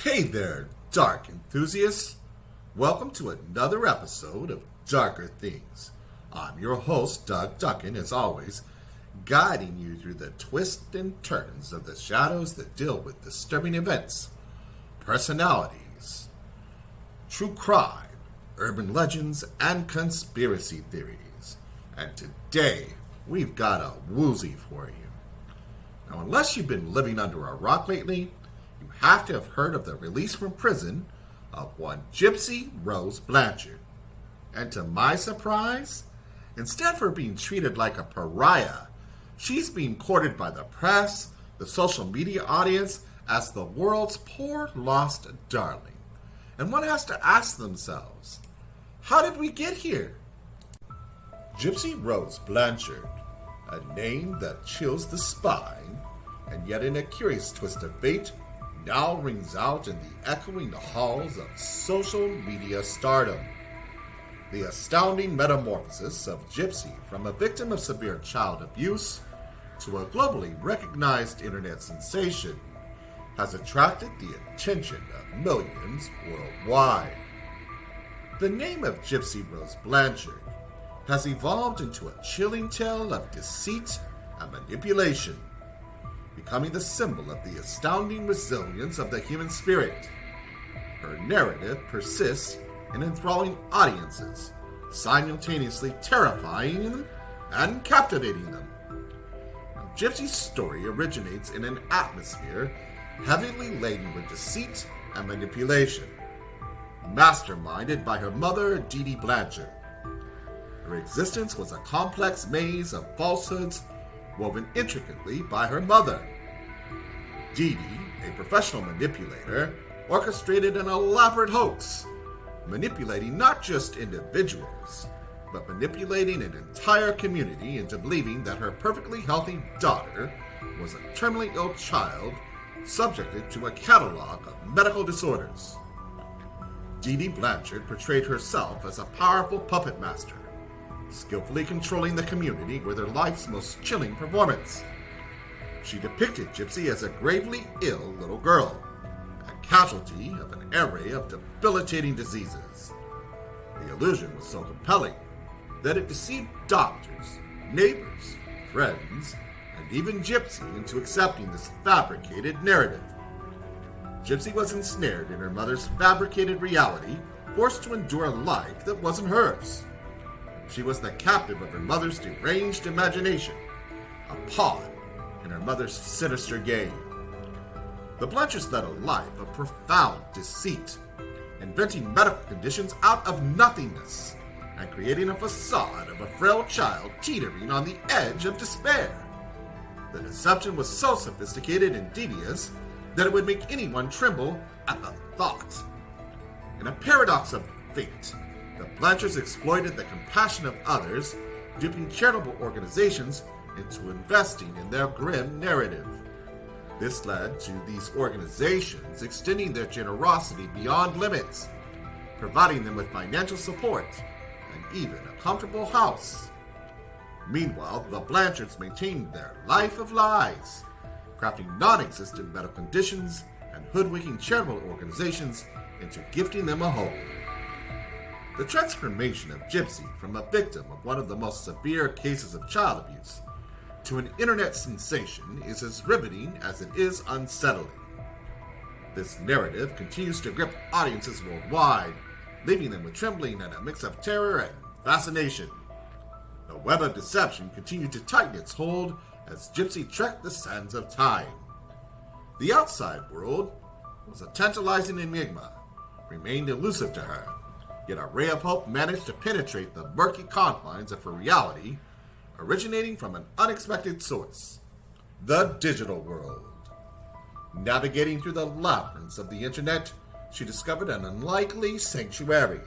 Hey there, dark enthusiasts. Welcome to another episode of Darker Things. I'm your host, Duncan, as always, guiding you through the twists and turns of the shadows that deal with disturbing events, personalities, true crime, urban legends, and conspiracy theories. And today, we've got a woozy for you. Now, unless you've been living under a rock lately, you have to have heard of the release from prison of one Gypsy Rose Blanchard. And to my surprise, instead of being treated like a pariah, she's being courted by the press, the social media audience, as the world's poor lost darling. And one has to ask themselves, how did we get here? Gypsy Rose Blanchard, a name that chills the spine, and yet in a curious twist of fate, now rings out in the echoing halls of social media stardom. The astounding metamorphosis of Gypsy from a victim of severe child abuse to a globally recognized internet sensation has attracted the attention of millions worldwide. The name of Gypsy Rose Blanchard has evolved into a chilling tale of deceit and manipulation, becoming the symbol of the astounding resilience of the human spirit. Her narrative persists in enthralling audiences, simultaneously terrifying them and captivating them. Now, Gypsy's story originates in an atmosphere heavily laden with deceit and manipulation, masterminded by her mother, Dee Dee Blanchard. Her existence was a complex maze of falsehoods woven intricately by her mother. Dee Dee, a professional manipulator, orchestrated an elaborate hoax, manipulating not just individuals, but manipulating an entire community into believing that her perfectly healthy daughter was a terminally ill child subjected to a catalog of medical disorders. Dee Dee Blanchard portrayed herself as a powerful puppet master, skillfully controlling the community with her life's most chilling performance. She depicted Gypsy as a gravely ill little girl, a casualty of an array of debilitating diseases. The illusion was so compelling that it deceived doctors, neighbors, friends, and even Gypsy into accepting this fabricated narrative. Gypsy was ensnared in her mother's fabricated reality, forced to endure a life that wasn't hers. She was the captive of her mother's deranged imagination, a pawn in her mother's sinister game. The Blanchards led a life of profound deceit, inventing medical conditions out of nothingness and creating a facade of a frail child teetering on the edge of despair. The deception was so sophisticated and devious that it would make anyone tremble at the thought. In a paradox of fate, the Blanchards exploited the compassion of others, duping charitable organizations into investing in their grim narrative. This led to these organizations extending their generosity beyond limits, providing them with financial support and even a comfortable house. Meanwhile, the Blanchards maintained their life of lies, crafting non-existent medical conditions and hoodwinking charitable organizations into gifting them a home. The transformation of Gypsy from a victim of one of the most severe cases of child abuse to an internet sensation is as riveting as it is unsettling. This narrative continues to grip audiences worldwide, leaving them with trembling and a mix of terror and fascination. The web of deception continued to tighten its hold as Gypsy trekked the sands of time. The outside world was a tantalizing enigma, remained elusive to her. Yet a ray of hope managed to penetrate the murky confines of her reality, originating from an unexpected source, the digital world. Navigating through the labyrinths of the internet, she discovered an unlikely sanctuary,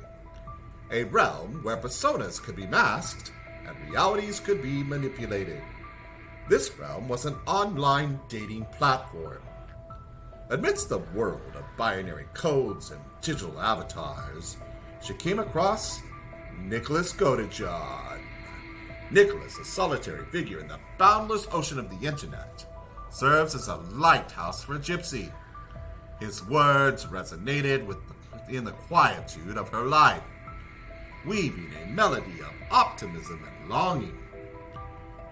a realm where personas could be masked and realities could be manipulated. This realm was an online dating platform. Amidst the world of binary codes and digital avatars, she came across Nicholas Godejohn. Nicholas, a solitary figure in the boundless ocean of the internet, serves as a lighthouse for Gypsy. His words resonated within the quietude of her life, weaving a melody of optimism and longing.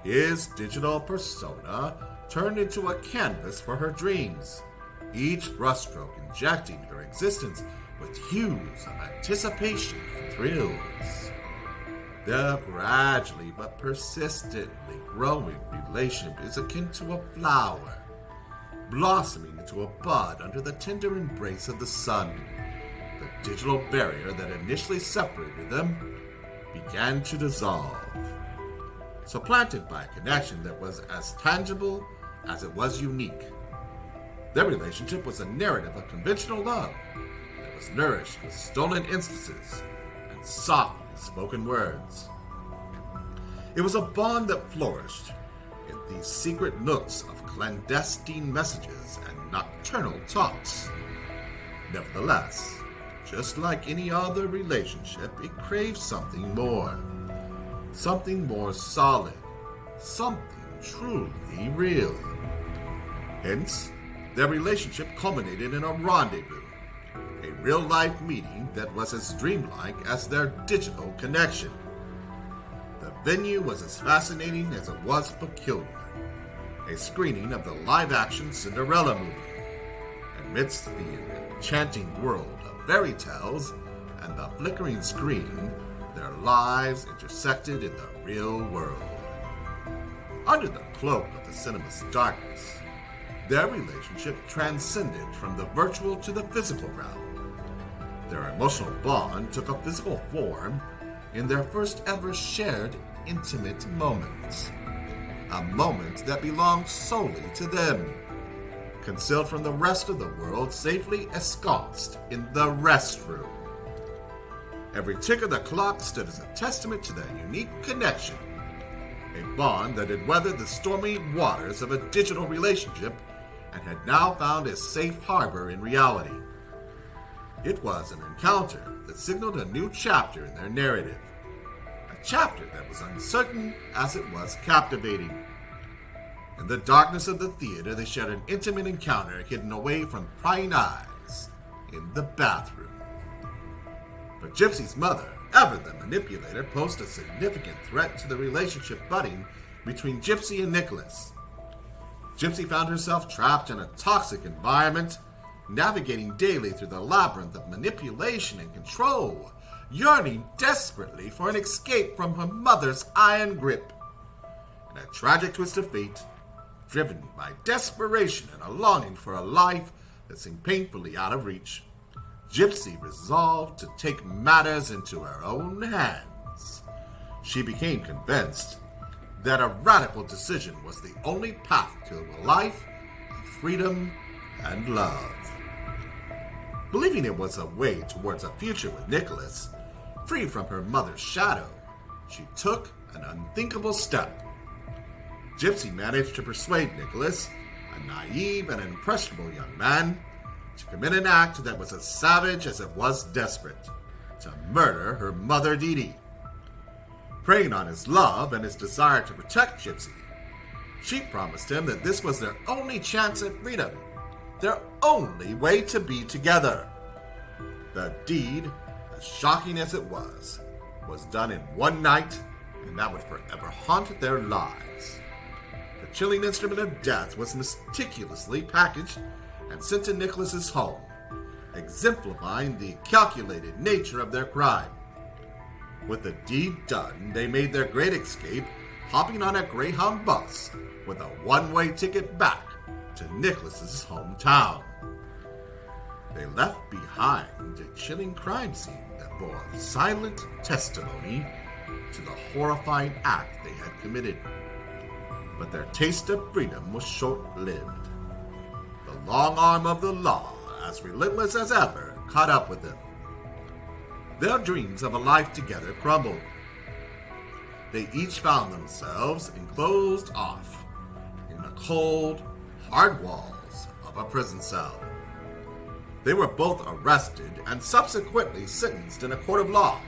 His digital persona turned into a canvas for her dreams, each brushstroke injecting her existence with hues of anticipation and thrills. The gradually but persistently growing relationship is akin to a flower, blossoming into a bud under the tender embrace of the sun. The digital barrier that initially separated them began to dissolve, supplanted by a connection that was as tangible as it was unique. Their relationship was a narrative of conventional love that was nourished with stolen instances and softly spoken words. It was a bond that flourished in these secret nooks of clandestine messages and nocturnal talks. Nevertheless, just like any other relationship, it craved something more solid, something truly real. Hence, their relationship culminated in a rendezvous, a real-life meeting that was as dreamlike as their digital connection. The venue was as fascinating as it was peculiar, a screening of the live-action Cinderella movie, amidst the enchanting world of fairy tales and the flickering screen. Their lives intersected in the real world. Under the cloak of the cinema's darkness, their relationship transcended from the virtual to the physical realm. Their emotional bond took a physical form in their first ever shared intimate moment. A moment that belonged solely to them, concealed from the rest of the world, safely ensconced in the restroom. Every tick of the clock stood as a testament to their unique connection, a bond that had weathered the stormy waters of a digital relationship and had now found a safe harbor in reality. It was an encounter that signaled a new chapter in their narrative, a chapter that was uncertain as it was captivating. In the darkness of the theater, they shared an intimate encounter hidden away from prying eyes in the bathroom. But Gypsy's mother, ever the manipulator, posed a significant threat to the relationship budding between Gypsy and Nicholas. Gypsy found herself trapped in a toxic environment, navigating daily through the labyrinth of manipulation and control, yearning desperately for an escape from her mother's iron grip. In a tragic twist of fate, driven by desperation and a longing for a life that seemed painfully out of reach, Gypsy resolved to take matters into her own hands. She became convinced that a radical decision was the only path to a life of freedom and love. Believing it was a way towards a future with Nicholas, free from her mother's shadow, she took an unthinkable step. Gypsy managed to persuade Nicholas, a naive and impressionable young man, to commit an act that was as savage as it was desperate, to murder her mother Dee Dee. Preying on his love and his desire to protect Gypsy, she promised him that this was their only chance at freedom, their only way to be together. The deed, as shocking as it was done in one night, and that would forever haunt their lives. The chilling instrument of death was meticulously packaged and sent to Nicholas's home, exemplifying the calculated nature of their crime. With the deed done, they made their great escape, hopping on a Greyhound bus with a one-way ticket back to Nicholas's hometown. They left behind a chilling crime scene that bore silent testimony to the horrifying act they had committed. But their taste of freedom was short-lived. The long arm of the law, as relentless as ever, caught up with them. Their dreams of a life together crumbled. They each found themselves enclosed off in the cold, hard walls of a prison cell. They were both arrested and subsequently sentenced in a court of law.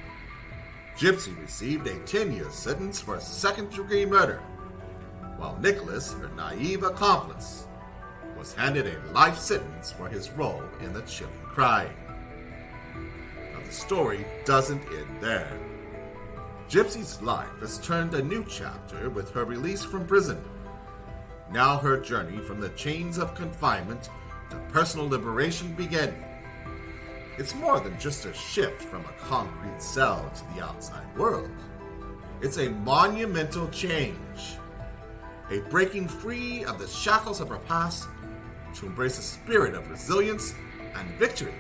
Gypsy received a 10-year sentence for second-degree murder, while Nicholas, her naive accomplice, was handed a life sentence for his role in the children crying. Now the story doesn't end there. Gypsy's life has turned a new chapter with her release from prison. Now her journey from the chains of confinement to personal liberation begins. It's more than just a shift from a concrete cell to the outside world. It's a monumental change. A breaking free of the shackles of her past to embrace a spirit of resilience and victory.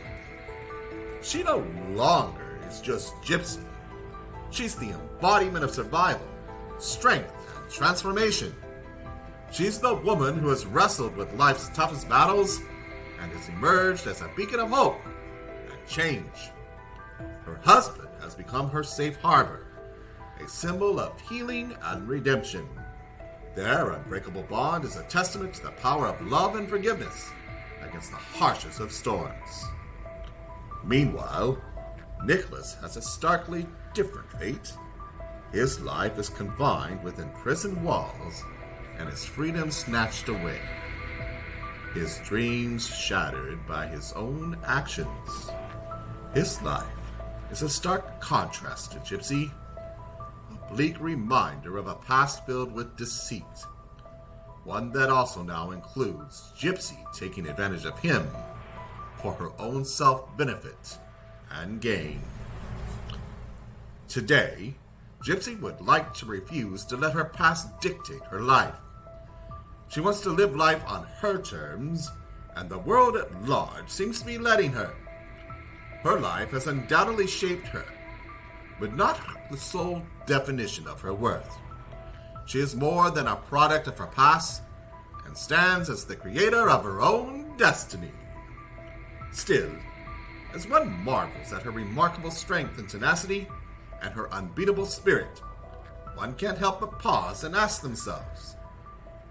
She no longer is just Gypsy. She's the embodiment of survival, strength, and transformation. She's the woman who has wrestled with life's toughest battles and has emerged as a beacon of hope and change. Her husband has become her safe harbor, a symbol of healing and redemption. Their unbreakable bond is a testament to the power of love and forgiveness against the harshest of storms. Meanwhile, Nicholas has a starkly different fate. His life is confined within prison walls and his freedom snatched away. His dreams shattered by his own actions. His life is a stark contrast to Gypsy, a bleak reminder of a past filled with deceit, one that also now includes Gypsy taking advantage of him for her own self-benefit and gain. Today, Gypsy would like to refuse to let her past dictate her life. She wants to live life on her terms, and the world at large seems to be letting her. Her life has undoubtedly shaped her, but not the sole definition of her worth. She is more than a product of her past, and stands as the creator of her own destiny. Still, as one marvels at her remarkable strength and tenacity, and her unbeatable spirit, one can't help but pause and ask themselves,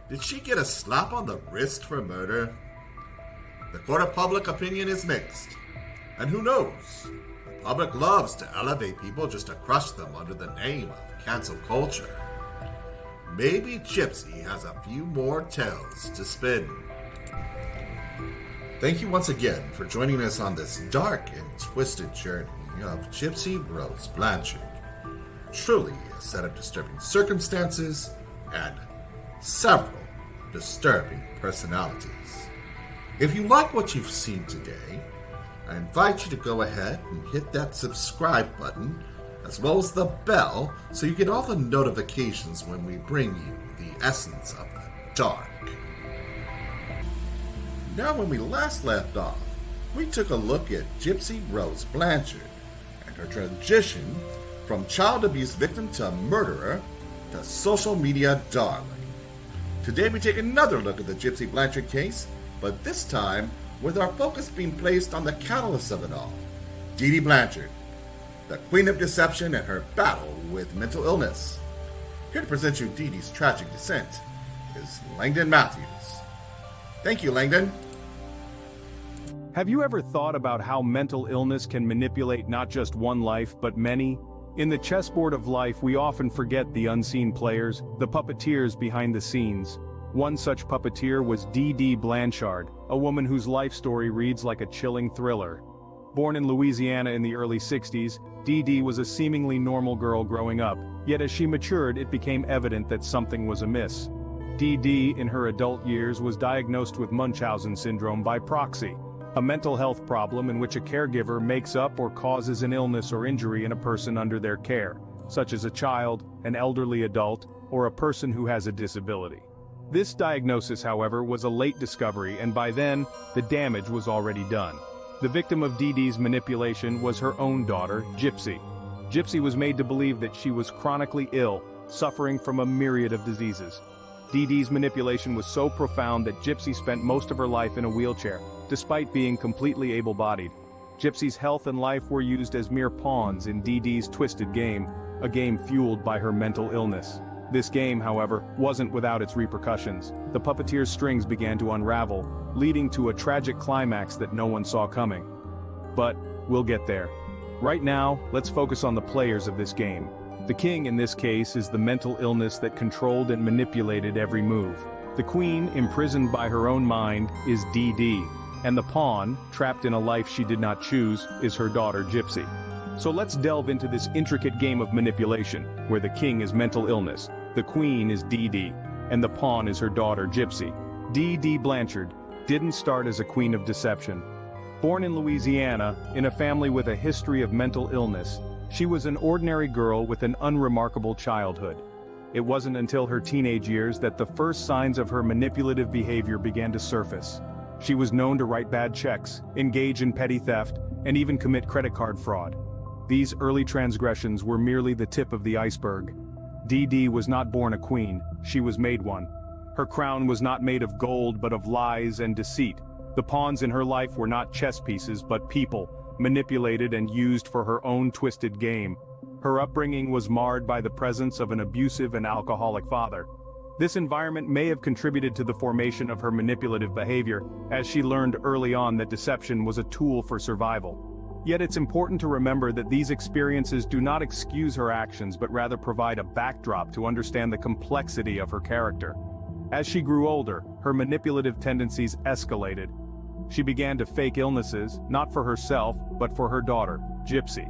did she get a slap on the wrist for murder? The court of public opinion is mixed, and who knows? The public loves to elevate people just to crush them under the name of cancel culture. Maybe Gypsy has a few more tales to spin. Thank you once again for joining us on this dark and twisted journey of Gypsy Rose Blanchard. Truly a set of disturbing circumstances and several disturbing personalities. If you like what you've seen today, I invite you to go ahead and hit that subscribe button as well as the bell so you get all the notifications when we bring you the essence of the dark. Now, when we last left off, we took a look at Gypsy Rose Blanchard and her transition from child abuse victim to murderer to social media darling. Today we take another look at the Gypsy Blanchard case, but this time with our focus being placed on the catalyst of it all, Dee Dee Blanchard, the queen of deception and her battle with mental illness. Here to present you Dee Dee's tragic descent is Langdon Matthews. Thank you, Langdon. Have you ever thought about how mental illness can manipulate not just one life, but many? In the chessboard of life, we often forget the unseen players, the puppeteers behind the scenes. One such puppeteer was Dee Dee Blanchard, a woman whose life story reads like a chilling thriller. Born in Louisiana in the early 60s, Dee Dee was a seemingly normal girl growing up, yet as she matured it became evident that something was amiss. Dee Dee, in her adult years, was diagnosed with Munchausen syndrome by proxy, a mental health problem in which a caregiver makes up or causes an illness or injury in a person under their care, such as a child, an elderly adult, or a person who has a disability. This diagnosis, however, was a late discovery, and by then, the damage was already done. The victim of Dee Dee's manipulation was her own daughter, Gypsy. Gypsy was made to believe that she was chronically ill, suffering from a myriad of diseases. Dee Dee's manipulation was so profound that Gypsy spent most of her life in a wheelchair, despite being completely able-bodied. Gypsy's health and life were used as mere pawns in Dee Dee's twisted game, a game fueled by her mental illness. This game, however, wasn't without its repercussions. The puppeteer's strings began to unravel, leading to a tragic climax that no one saw coming. But we'll get there. Right now, let's focus on the players of this game. The king in this case is the mental illness that controlled and manipulated every move. The queen, imprisoned by her own mind, is Dee Dee, and the pawn, trapped in a life she did not choose, is her daughter Gypsy. So let's delve into this intricate game of manipulation, where the king is mental illness, the queen is Dee Dee, and the pawn is her daughter Gypsy. Dee Dee Blanchard didn't start as a queen of deception. Born in Louisiana, in a family with a history of mental illness, she was an ordinary girl with an unremarkable childhood. It wasn't until her teenage years that the first signs of her manipulative behavior began to surface. She was known to write bad checks, engage in petty theft, and even commit credit card fraud. These early transgressions were merely the tip of the iceberg. Dee Dee was not born a queen, she was made one. Her crown was not made of gold but of lies and deceit. The pawns in her life were not chess pieces but people, manipulated and used for her own twisted game. Her upbringing was marred by the presence of an abusive and alcoholic father. This environment may have contributed to the formation of her manipulative behavior, as she learned early on that deception was a tool for survival. Yet it's important to remember that these experiences do not excuse her actions but rather provide a backdrop to understand the complexity of her character. As she grew older, her manipulative tendencies escalated. She began to fake illnesses, not for herself, but for her daughter, Gypsy.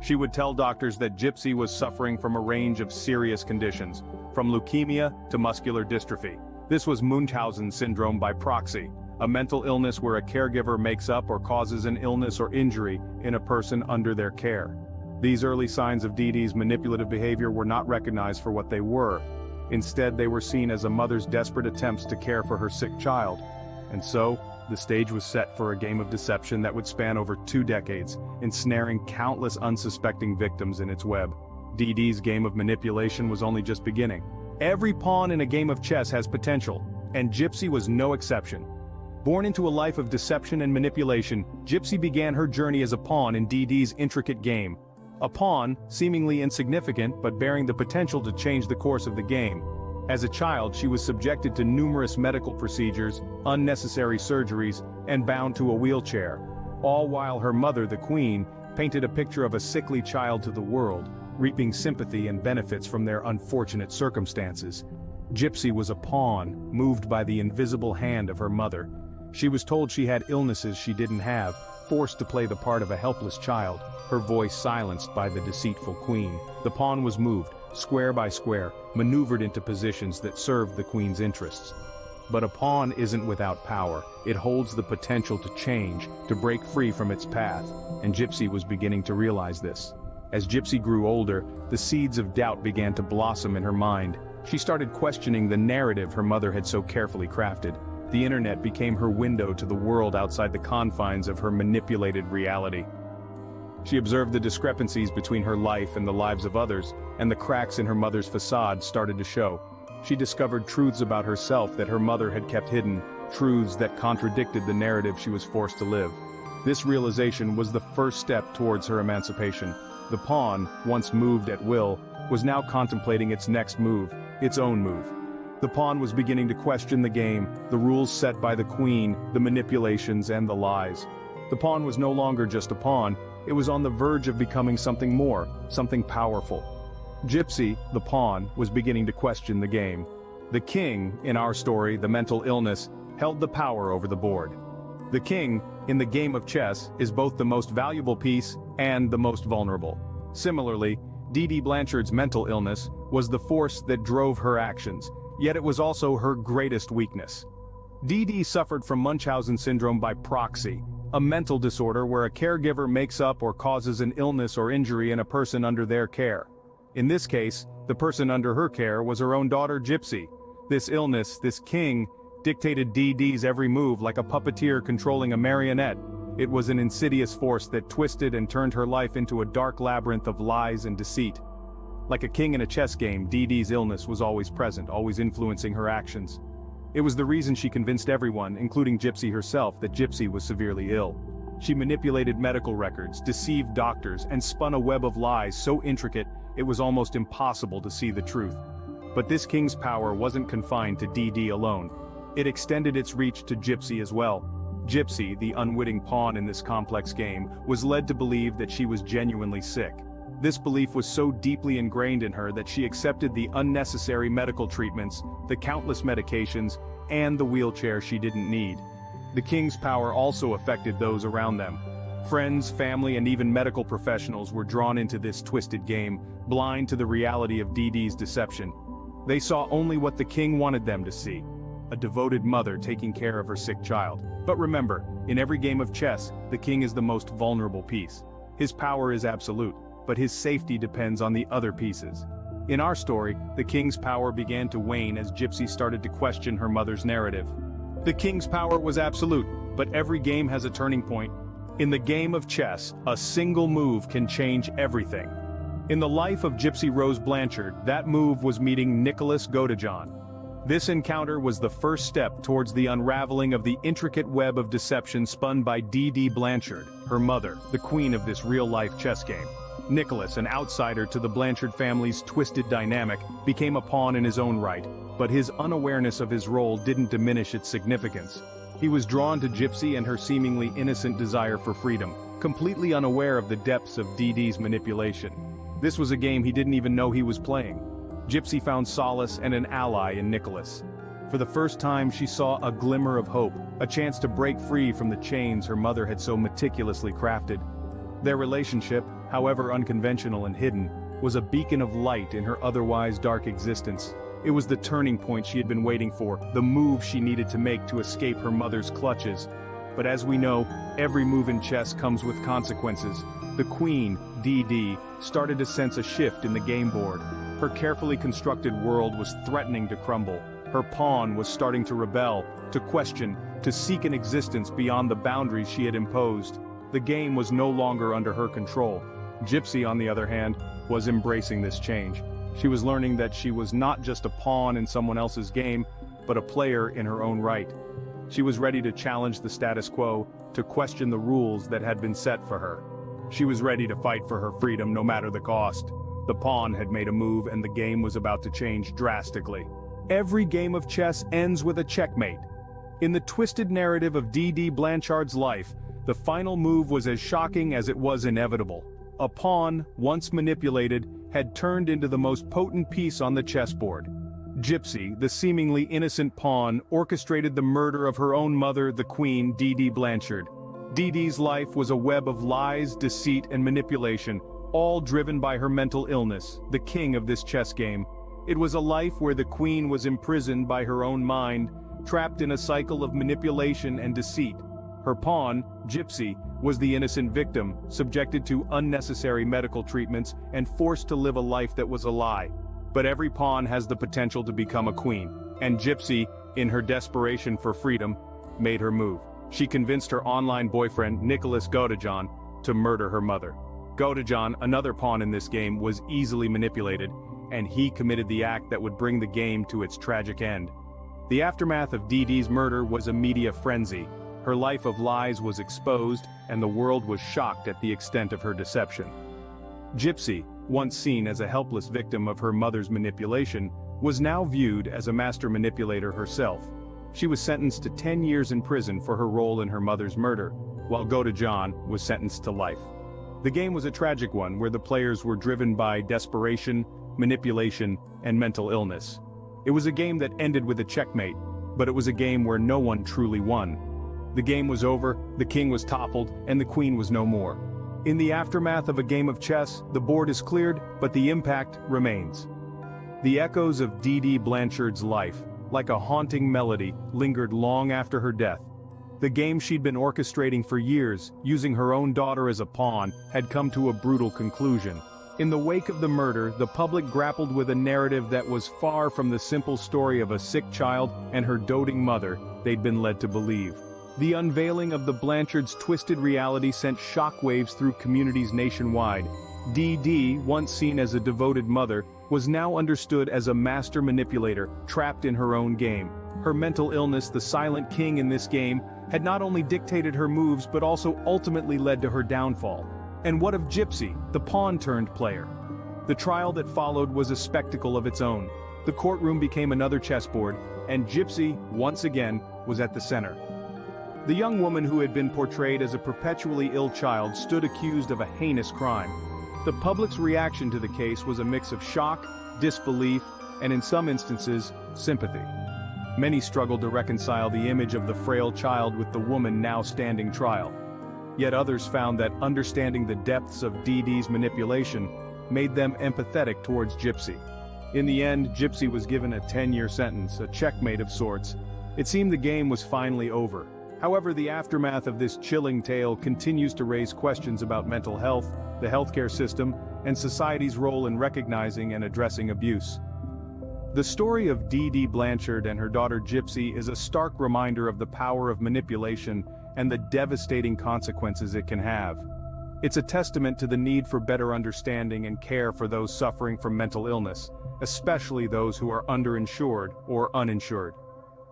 She would tell doctors that Gypsy was suffering from a range of serious conditions, from leukemia to muscular dystrophy. This was Munchausen syndrome by proxy, a mental illness where a caregiver makes up or causes an illness or injury in a person under their care. These early signs of Dee Dee's manipulative behavior were not recognized for what they were. Instead, they were seen as a mother's desperate attempts to care for her sick child. And so, the stage was set for a game of deception that would span over 2 decades, ensnaring countless unsuspecting victims in its web. Dee Dee's game of manipulation was only just beginning. Every pawn in a game of chess has potential, and Gypsy was no exception. Born into a life of deception and manipulation, Gypsy began her journey as a pawn in Dee Dee's intricate game. A pawn, seemingly insignificant but bearing the potential to change the course of the game. As a child, she was subjected to numerous medical procedures, unnecessary surgeries, and bound to a wheelchair. All while her mother, the queen, painted a picture of a sickly child to the world, reaping sympathy and benefits from their unfortunate circumstances. Gypsy was a pawn, moved by the invisible hand of her mother. She was told she had illnesses she didn't have, forced to play the part of a helpless child, her voice silenced by the deceitful queen. The pawn was moved, square by square, maneuvered into positions that served the queen's interests. But a pawn isn't without power. It holds the potential to change, to break free from its path, and Gypsy was beginning to realize this. As Gypsy grew older, the seeds of doubt began to blossom in her mind. She started questioning the narrative her mother had so carefully crafted. The internet became her window to the world outside the confines of her manipulated reality. She observed the discrepancies between her life and the lives of others, and the cracks in her mother's facade started to show. She discovered truths about herself that her mother had kept hidden, truths that contradicted the narrative she was forced to live. This realization was the first step towards her emancipation. The pawn, once moved at will, was now contemplating its next move, its own move. The pawn was beginning to question the game, the rules set by the queen, the manipulations and the lies. The pawn was no longer just a pawn, it was on the verge of becoming something more, something powerful. Gypsy, the pawn, was beginning to question the game. The king, in our story, the mental illness, held the power over the board. The king, in the game of chess, is both the most valuable piece and the most vulnerable. Similarly, Dee Dee Blanchard's mental illness was the force that drove her actions, yet it was also her greatest weakness. Dee Dee suffered from Munchausen syndrome by proxy, a mental disorder where a caregiver makes up or causes an illness or injury in a person under their care. In this case, the person under her care was her own daughter Gypsy. This illness, this king, dictated Dee Dee's every move like a puppeteer controlling a marionette. It was an insidious force that twisted and turned her life into a dark labyrinth of lies and deceit. Like a king in a chess game, Dee Dee's illness was always present, always influencing her actions. It was the reason she convinced everyone, including Gypsy herself, that Gypsy was severely ill. She manipulated medical records, deceived doctors, and spun a web of lies so intricate it was almost impossible to see the truth. But this king's power wasn't confined to Dee Dee alone. It extended its reach to Gypsy as well. Gypsy, the unwitting pawn in this complex game, was led to believe that she was genuinely sick. This belief was so deeply ingrained in her that she accepted the unnecessary medical treatments, the countless medications, and the wheelchair she didn't need. The king's power also affected those around them. Friends, family, and even medical professionals were drawn into this twisted game, blind to the reality of Dee Dee's deception. They saw only what the king wanted them to see: a devoted mother taking care of her sick child. But remember, in every game of chess, the king is the most vulnerable piece. His power is absolute, but his safety depends on the other pieces. In our story, the king's power began to wane as Gypsy started to question her mother's narrative. The king's power was absolute, but every game has a turning point. In the game of chess, a single move can change everything. In the life of Gypsy Rose Blanchard, that move was meeting Nicholas Godejohn. This encounter was the first step towards the unraveling of the intricate web of deception spun by Dee Dee Blanchard, her mother, the queen of this real-life chess game. Nicholas, an outsider to the Blanchard family's twisted dynamic, became a pawn in his own right, but his unawareness of his role didn't diminish its significance. He was drawn to Gypsy and her seemingly innocent desire for freedom, completely unaware of the depths of Dee Dee's manipulation. This was a game he didn't even know he was playing. Gypsy found solace and an ally in Nicholas. For the first time, she saw a glimmer of hope, a chance to break free from the chains her mother had so meticulously crafted. Their relationship, however unconventional and hidden, was a beacon of light in her otherwise dark existence. It was the turning point she had been waiting for, the move she needed to make to escape her mother's clutches. But as we know, every move in chess comes with consequences. The queen, Dee Dee, started to sense a shift in the game board. Her carefully constructed world was threatening to crumble. Her pawn was starting to rebel, to question, to seek an existence beyond the boundaries she had imposed. The game was no longer under her control. Gypsy, on the other hand, was embracing this change. She was learning that she was not just a pawn in someone else's game, but a player in her own right. She was ready to challenge the status quo, to question the rules that had been set for her. She was ready to fight for her freedom no matter the cost. The pawn had made a move and the game was about to change drastically. Every game of chess ends with a checkmate. In the twisted narrative of Dee Dee Blanchard's life, the final move was as shocking as it was inevitable. A pawn, once manipulated, had turned into the most potent piece on the chessboard. Gypsy, the seemingly innocent pawn, orchestrated the murder of her own mother, the queen, Dee Dee Blanchard. Dee Dee's life was a web of lies, deceit, and manipulation, all driven by her mental illness, the king of this chess game. It was a life where the queen was imprisoned by her own mind, trapped in a cycle of manipulation and deceit. Her pawn, Gypsy, was the innocent victim, subjected to unnecessary medical treatments and forced to live a life that was a lie. But every pawn has the potential to become a queen, and Gypsy, in her desperation for freedom, made her move. She convinced her online boyfriend, Nicholas Godejohn, to murder her mother. Godejohn, another pawn in this game, was easily manipulated, and he committed the act that would bring the game to its tragic end. The aftermath of Dee Dee's murder was a media frenzy. Her life of lies was exposed, and the world was shocked at the extent of her deception. Gypsy, once seen as a helpless victim of her mother's manipulation, was now viewed as a master manipulator herself. She was sentenced to 10 years in prison for her role in her mother's murder, while Godejohn was sentenced to life. The game was a tragic one where the players were driven by desperation, manipulation, and mental illness. It was a game that ended with a checkmate, but it was a game where no one truly won. The game was over, the king was toppled, and the queen was no more. In the aftermath of a game of chess, the board is cleared, but the impact remains. The echoes of Dee Dee Blanchard's life, like a haunting melody, lingered long after her death. The game she'd been orchestrating for years, using her own daughter as a pawn, had come to a brutal conclusion. In the wake of the murder, the public grappled with a narrative that was far from the simple story of a sick child and her doting mother they'd been led to believe. The unveiling of the Blanchards' twisted reality sent shockwaves through communities nationwide. Dee Dee, once seen as a devoted mother, was now understood as a master manipulator, trapped in her own game. Her mental illness, the silent king in this game, had not only dictated her moves but also ultimately led to her downfall. And what of Gypsy, the pawn-turned-player? The trial that followed was a spectacle of its own. The courtroom became another chessboard, and Gypsy, once again, was at the center. The young woman who had been portrayed as a perpetually ill child stood accused of a heinous crime. The public's reaction to the case was a mix of shock, disbelief, and in some instances, sympathy. Many struggled to reconcile the image of the frail child with the woman now standing trial. Yet others found that understanding the depths of Dee Dee's manipulation made them empathetic towards Gypsy. In the end, Gypsy was given a 10-year sentence, a checkmate of sorts. It seemed the game was finally over. However, the aftermath of this chilling tale continues to raise questions about mental health, the healthcare system, and society's role in recognizing and addressing abuse. The story of Dee Dee Blanchard and her daughter Gypsy is a stark reminder of the power of manipulation and the devastating consequences it can have. It's a testament to the need for better understanding and care for those suffering from mental illness, especially those who are underinsured or uninsured.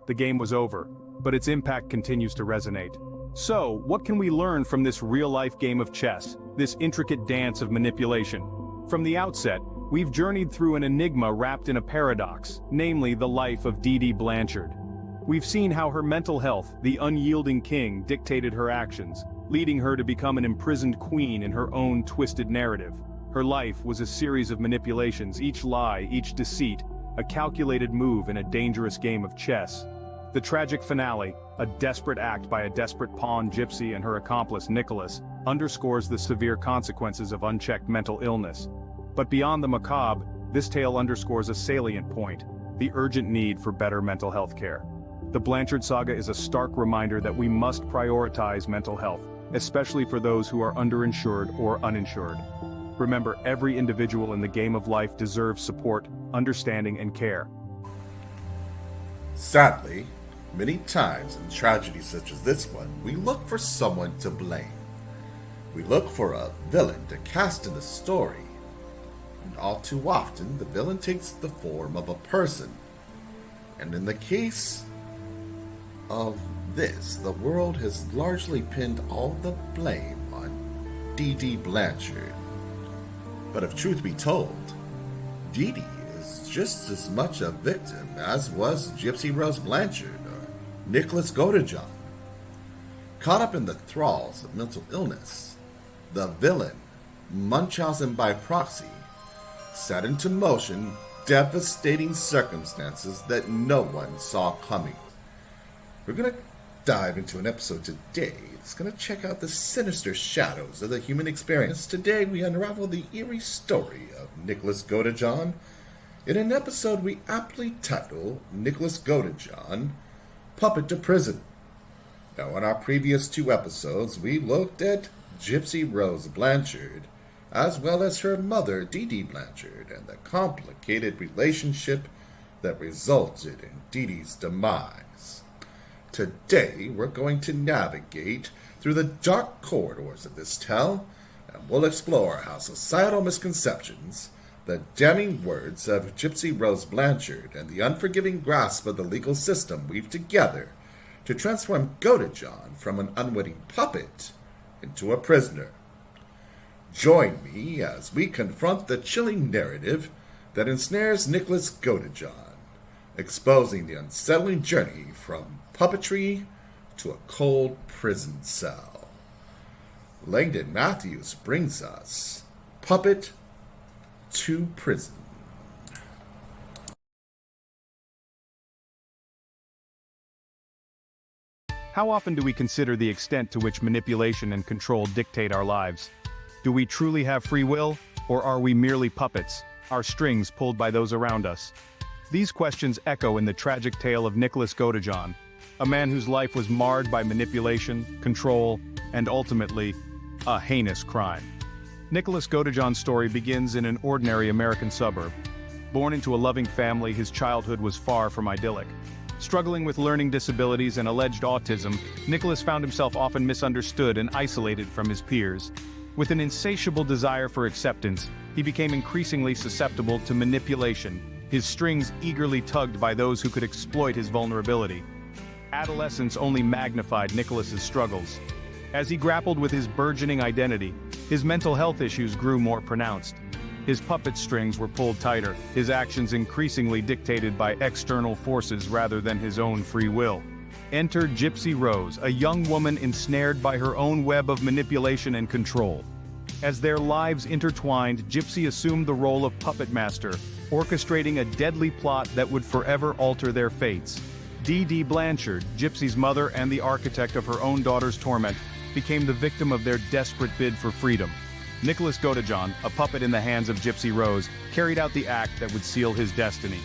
The game was over, but its impact continues to resonate. So, what can we learn from this real-life game of chess, this intricate dance of manipulation? From the outset, we've journeyed through an enigma wrapped in a paradox, namely the life of Dee Dee Blanchard. We've seen how her mental health, the unyielding king, dictated her actions, leading her to become an imprisoned queen in her own twisted narrative. Her life was a series of manipulations, each lie, each deceit, a calculated move in a dangerous game of chess. The tragic finale, a desperate act by a desperate pawn Gypsy and her accomplice Nicholas, underscores the severe consequences of unchecked mental illness. But beyond the macabre, this tale underscores a salient point: the urgent need for better mental health care. The Blanchard saga is a stark reminder that we must prioritize mental health, especially for those who are underinsured or uninsured. Remember, every individual in the game of life deserves support, understanding, and care. Sadly, many times in tragedies such as this one, we look for someone to blame. We look for a villain to cast in the story. And all too often, the villain takes the form of a person. And in the case of this, the world has largely pinned all the blame on Dee Dee Blanchard. But if truth be told, Dee Dee is just as much a victim as was Gypsy Rose Blanchard or Nicholas Godejohn. Caught up in the thralls of mental illness, the villain, Munchausen by proxy, set into motion devastating circumstances that no one saw coming. We're going to dive into an episode today that's going to check out the sinister shadows of the human experience. Today we unravel the eerie story of Nicholas Godejohn in an episode we aptly title Nicholas Godejohn, Puppet to Prison. Now, in our previous two episodes, we looked at Gypsy Rose Blanchard, as well as her mother, Dee Dee Blanchard, and the complicated relationship that resulted in Dee Dee's demise. Today, we're going to navigate through the dark corridors of this tale, and we'll explore how societal misconceptions, the damning words of Gypsy Rose Blanchard, and the unforgiving grasp of the legal system weave together to transform Godejohn from an unwitting puppet into a prisoner. Join me as we confront the chilling narrative that ensnares Nicholas Godejohn, exposing the unsettling journey from puppetry to a cold prison cell. Langdon Matthews brings us Puppet to Prison. How often do we consider the extent to which manipulation and control dictate our lives? Do we truly have free will, or are we merely puppets, our strings pulled by those around us? These questions echo in the tragic tale of Nicholas Godejohn, a man whose life was marred by manipulation, control, and ultimately, a heinous crime. Nicholas Godejohn's story begins in an ordinary American suburb. Born into a loving family, his childhood was far from idyllic. Struggling with learning disabilities and alleged autism, Nicholas found himself often misunderstood and isolated from his peers. With an insatiable desire for acceptance, he became increasingly susceptible to manipulation, his strings eagerly tugged by those who could exploit his vulnerability. Adolescence only magnified Nicholas's struggles. As he grappled with his burgeoning identity, his mental health issues grew more pronounced. His puppet strings were pulled tighter, his actions increasingly dictated by external forces rather than his own free will. Enter Gypsy Rose, a young woman ensnared by her own web of manipulation and control. As their lives intertwined, Gypsy assumed the role of puppet master, orchestrating a deadly plot that would forever alter their fates. Dee Dee Blanchard, Gypsy's mother and the architect of her own daughter's torment, became the victim of their desperate bid for freedom. Nicholas Godejohn, a puppet in the hands of Gypsy Rose, carried out the act that would seal his destiny.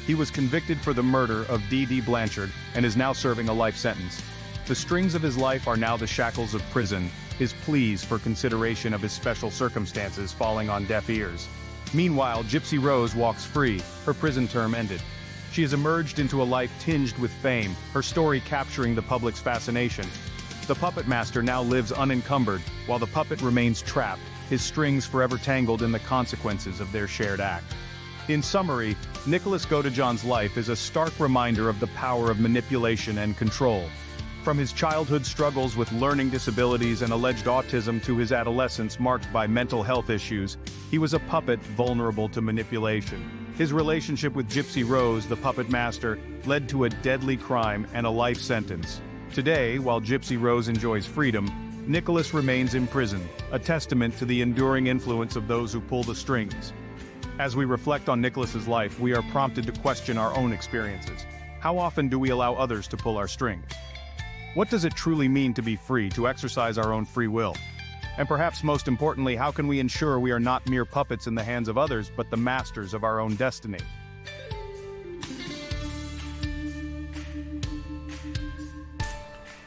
He was convicted for the murder of Dee Dee Blanchard and is now serving a life sentence. The strings of his life are now the shackles of prison, his pleas for consideration of his special circumstances falling on deaf ears. Meanwhile, Gypsy Rose walks free, her prison term ended. She has emerged into a life tinged with fame, her story capturing the public's fascination. The puppet master now lives unencumbered, while the puppet remains trapped, his strings forever tangled in the consequences of their shared act. In summary, Nicholas Godejohn's life is a stark reminder of the power of manipulation and control. From his childhood struggles with learning disabilities and alleged autism to his adolescence marked by mental health issues, he was a puppet vulnerable to manipulation. His relationship with Gypsy Rose, the puppet master, led to a deadly crime and a life sentence. Today, while Gypsy Rose enjoys freedom, Nicholas remains imprisoned, a testament to the enduring influence of those who pull the strings. As we reflect on Nicholas's life, we are prompted to question our own experiences. How often do we allow others to pull our strings? What does it truly mean to be free, to exercise our own free will? And perhaps most importantly, how can we ensure we are not mere puppets in the hands of others, but the masters of our own destiny?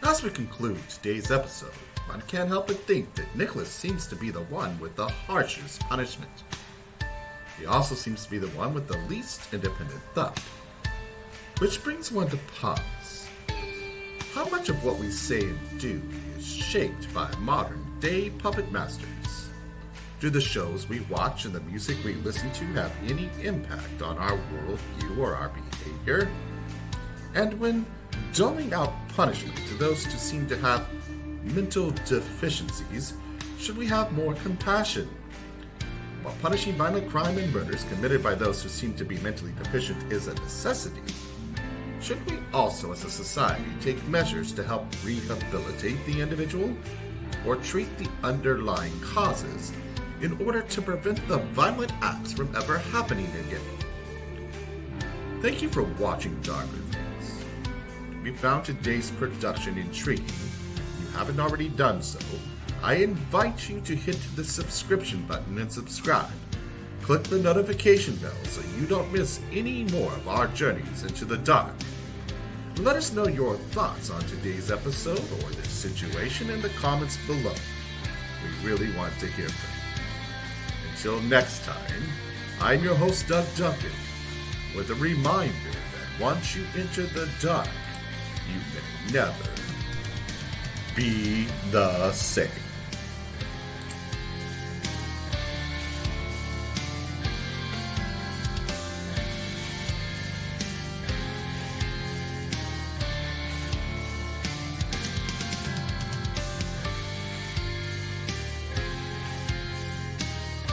As we conclude today's episode, one can't help but think that Nicholas seems to be the one with the harshest punishment. He also seems to be the one with the least independent thought. Which brings one to pause. How much of what we say and do is shaped by modern-day puppet masters? Do the shows we watch and the music we listen to have any impact on our worldview or our behavior? And when doling out punishment to those who seem to have mental deficiencies, should we have more compassion? While punishing violent crime and murders committed by those who seem to be mentally deficient is a necessity, should we also as a society take measures to help rehabilitate the individual or treat the underlying causes in order to prevent the violent acts from ever happening again? Thank you for watching Darker Things. If you found today's production intriguing, if you haven't already done so, I invite you to hit the subscription button and subscribe. Click the notification bell so you don't miss any more of our journeys into the dark. Let us know your thoughts on today's episode or this situation in the comments below. We really want to hear from you. Until next time, I'm your host Doug Duncan, with a reminder that once you enter the dark, you may never be the same.